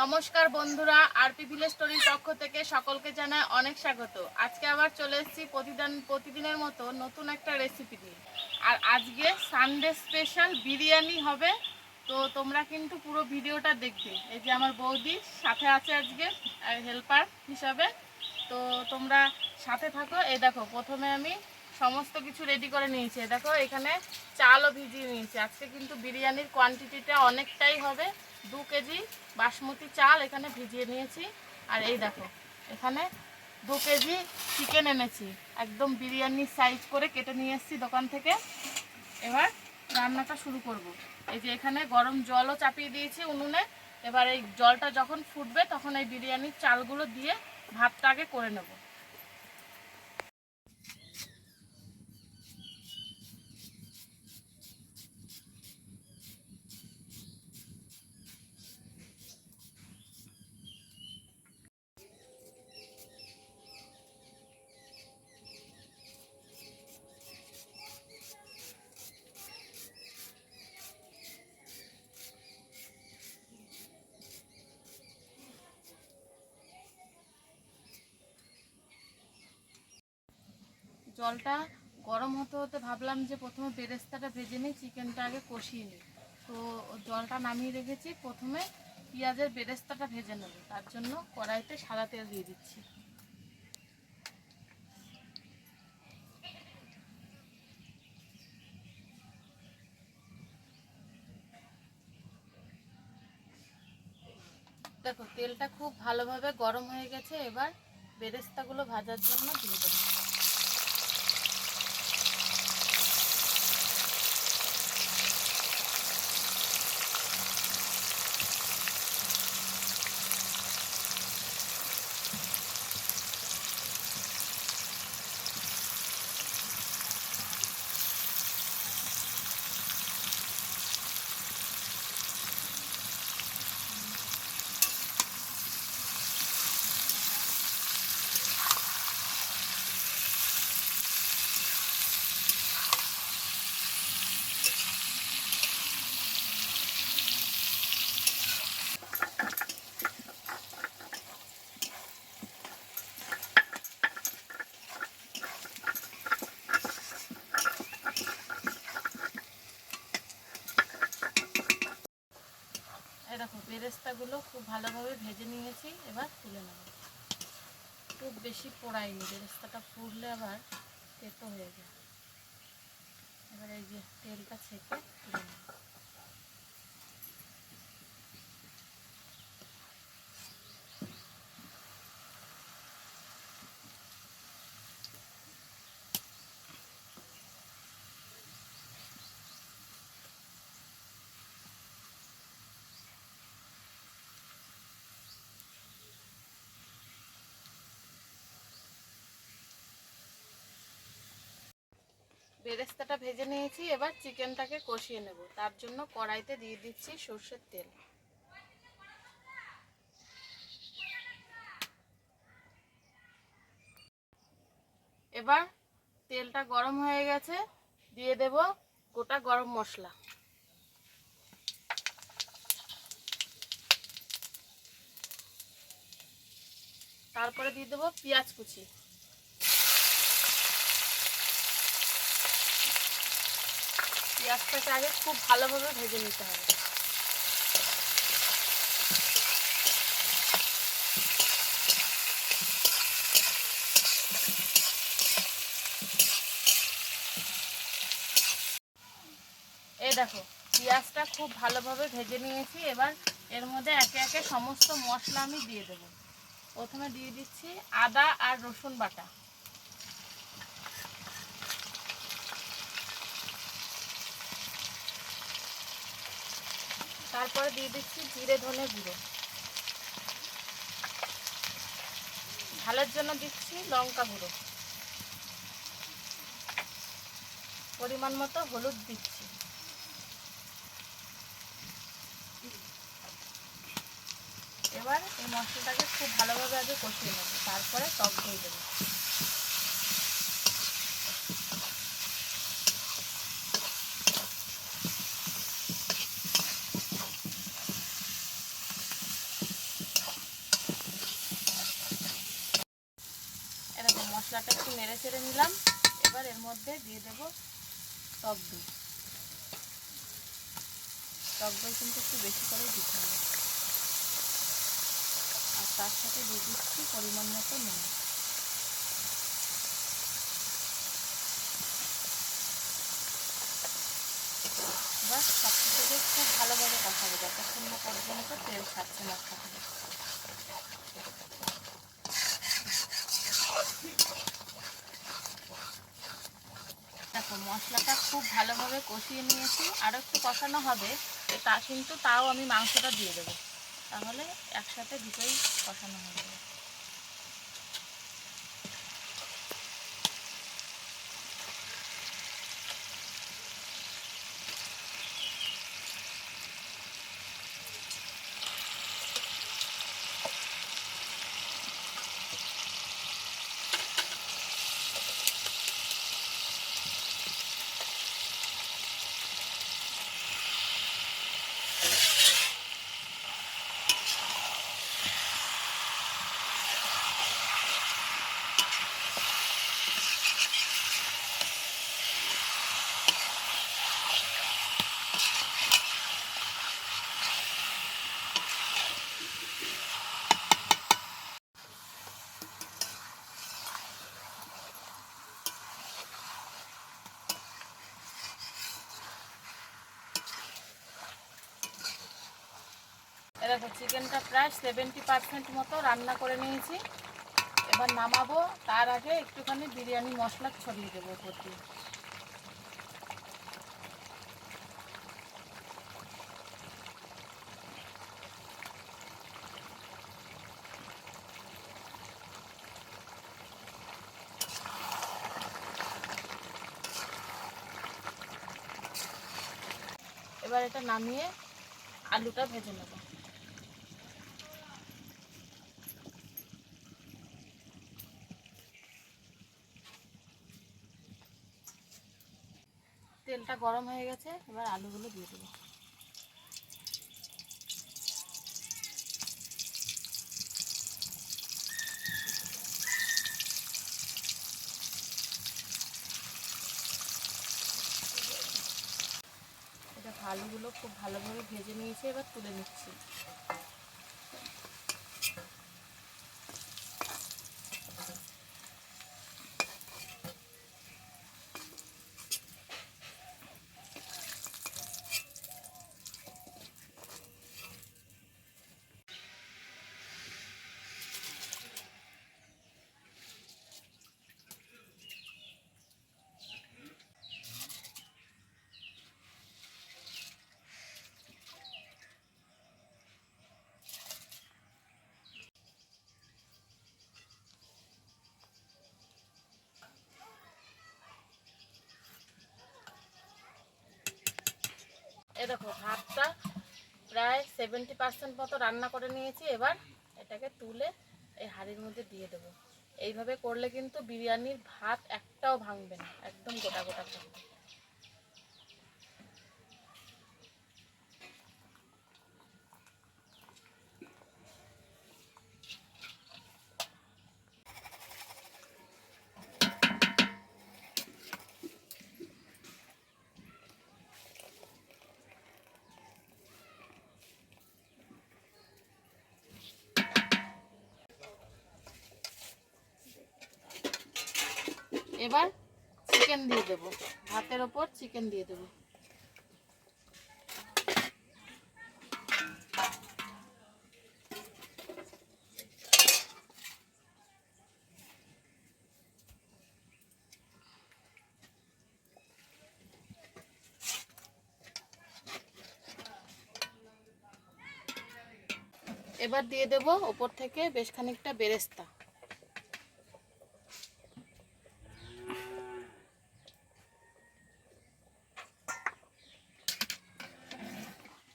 নমস্কার বন্ধুরা, RP village স্টোরির পক্ষ থেকে সকলকে জানাই অনেক স্বাগত। আজকে আবার চলে এসেছি প্রতিদিনের মতো নতুন একটা রেসিপি নিয়ে। আর আজকে সানডে স্পেশাল বিরিয়ানি হবে, তো তোমরা কিন্তু পুরো ভিডিওটা দেখবে। এই যে আমার বৌদি সাথে আছে আজকে হেল্পার হিসাবে, তো তোমরা সাথে থাকো। এই দেখো, প্রথমে আমি সমস্ত কিছু রেডি করে নিয়েছি। দেখো এখানে চালও ভিজিয়ে নিয়েছি। আজকে কিন্তু বিরিয়ানির কোয়ান্টিটিটা অনেকটাই হবে। 2 কেজি বাসমতি চাল এখানে ভিজিয়ে নিয়েছি। আর এই দেখো, এখানে 2 কেজি চিকেন এনেছি, একদম বিরিয়ানির সাইজ করে কেটে নিয়ে এসেছি দোকান থেকে। এবার রান্নাটা শুরু করব। এই যে এখানে গরম জলও চাপিয়ে দিয়েছি উনুনে। এবার এই জলটা যখন ফুটবে তখন এই বিরিয়ানির চালগুলো দিয়ে ভাতটা আগে করে নেব। জলটা গরম হতে হতে ভাবলাম যে প্রথমে বেরেস্তাটা ভেজে নিই, চিকেনটা আগে কষিয়ে নিই। তো জলটা নামিয়ে রেখেছি, প্রথমে পেঁয়াজের বেরেস্তাটা ভেজে নেব। তার জন্য কড়াইতে সাদা তেল দিয়ে দিচ্ছি। দেখো তেলটা খুব ভালোভাবে গরম হয়ে গেছে। এবার বেরেস্তাগুলো ভাজার জন্য দিয়ে দেবো। এই দেখো বেরেস্তাগুলো খুব ভালোভাবে ভেজে নিয়েছি, এবার তুলে নেব। খুব বেশি পোড়াইনি, বেরেস্তাটা পুড়লে আবার তেতো হয়ে যায়। এবার এই যে তেলটা ছেঁকে তুলে নেব। বেরেস্তাটা ভেজে নিয়েছি, এবার চিকেনটাকে কষিয়ে নেব। তার জন্য কড়াইতে দিয়ে দিচ্ছি সরষের তেল। এবার তেলটা গরম হয়ে গেছে, দিয়ে দেব গোটা গরম মশলা। তারপরে দিয়ে দেবো পেঁয়াজ কুচি। পেঁয়াজটাকে আগে খুব ভালোভাবে ভেজে নিতে হবে। এই দেখো পেঁয়াজটা খুব ভালোভাবে ভেজে নিয়েছি। এবার এর মধ্যে একে একে সমস্ত মশলা আমি দিয়ে দেবো। প্রথমে দিয়ে দিচ্ছি আদা আর রসুন বাটা। তারপরে দিয়ে দিচ্ছি জিরে ধনে গুঁড়ো। ঝালের জন্য দিচ্ছি লঙ্কা গুঁড়ো। পরিমাণ মতো হলুদ দিচ্ছি। এবার এই মশলাটাকে খুব ভালোভাবে আগে কষিয়ে নেব, তারপরে টক দিয়ে দেবো। মশলাটা একটু নেড়ে চেড়ে নিলাম। এবার এর মধ্যে দিয়ে দেব টক দই। টক দই কিন্তু একটু বেশি করে দিতে হবে। আর তার সাথে দিয়ে দিচ্ছি পরিমাণ মতো নুন। এবার সব কিছুকে খুব ভালোভাবে কষাবো যতক্ষণ না পর্যন্ত তেল ছাড়ছে মশলা থেকে। দেখো মশলাটা খুব ভালোভাবে কষিয়ে নিয়েছি, আরও একটু কষানো হবে, কিন্তু তাও আমি মাংসটা দিয়ে দেবো, তাহলে একসাথে দুটোই কষানো হয়ে যাবে। দেখো চিকেনটা প্রায় 70% মতো রান্না করে নিয়েছি। এবার নামাবো, তার আগে একটুখানি বিরিয়ানি মশলা ছড়িয়ে দেবো উপর দিয়ে। এবার এটা নামিয়ে আলুটা ভেজে নেব। তেলটা গরম হয়ে গেছে, এবার আলুগুলো দিয়ে দেবো। এটা আলুগুলো খুব ভালোভাবে ভেজে নিয়েছি, এবার তুলে নিচ্ছি। এ দেখো ভাতটা প্রায় 70% মতো রান্না করে নিয়েছি। এবার এটাকে তুলে এই হাঁড়ির মধ্যে দিয়ে দেবো। এইভাবে করলে কিন্তু বিরিয়ানির ভাত একটাও ভাঙবে না, একদম গোটা গোটা থাকবে। এবার চিকেন দিয়ে দেবো, ভাতের ওপর চিকেন দিয়ে দেবো। এবার দিয়ে দেবো ওপর থেকে বেশ খানিকটা বেরেস্তা।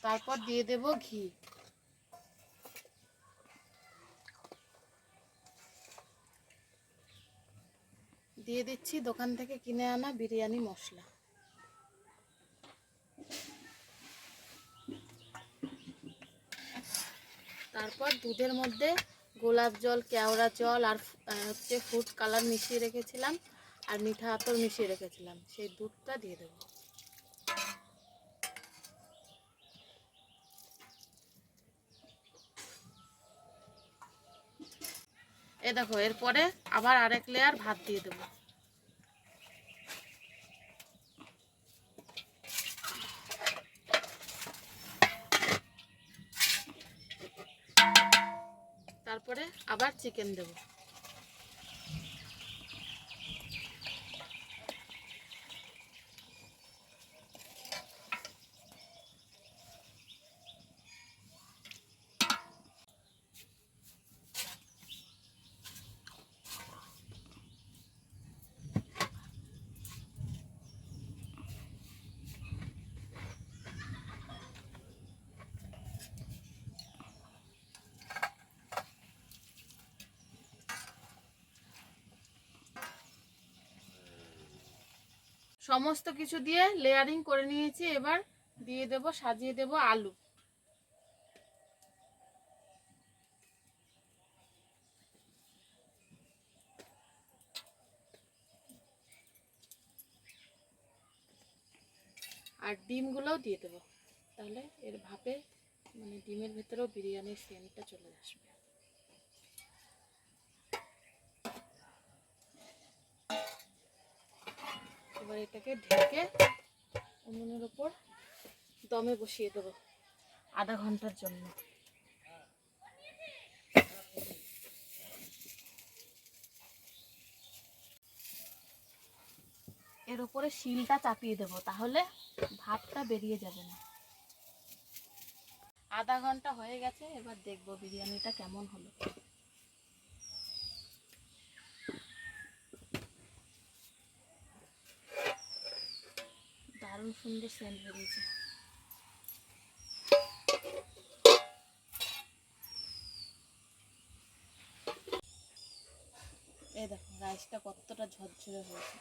তারপর দিয়ে দেব ঘি। দিয়ে দিচ্ছি দোকান থেকে কিনে আনা বিরিয়ানি মশলা। তারপর দুধের মধ্যে গোলাপ জল, কেওড়া জল আর হচ্ছে ফুড কালার মিশিয়ে রেখেছিলাম, আর মিঠা আতর মিশিয়ে রেখেছিলাম, সেই দুধটা দিয়ে দেবো। এ দেখো, এরপরে আবার আরেক লেয়ার ভাত দিয়ে দেবো। তারপরে আবার চিকেন দেবো। সমস্ত কিছু দিয়ে লেয়ারিং করে নিয়েছি, এবার দিয়ে দেব, সাজিয়ে দেব আলু। আর ডিমগুলোও দিয়ে দেবো, তাহলে এর ভাপে মানে ডিমের ভেতরেও বিরিয়ানির সেন্টটা চলে আসবে। এবার এটাকে ঢেকে উনুনের উপর দমে বসিয়ে দেবো আধা ঘন্টার জন্য। এর উপরে শিলটা চাপিয়ে দেবো, তাহলে ভাতটা বেরিয়ে যাবে না। আধা ঘন্টা হয়ে গেছে, এবার দেখবো বিরিয়ানিটা কেমন হলো। দারুণ সুন্দর সেন্ট বেরিয়েছে। এই দেখো রাইসটা কতটা ঝরঝরে হয়েছে।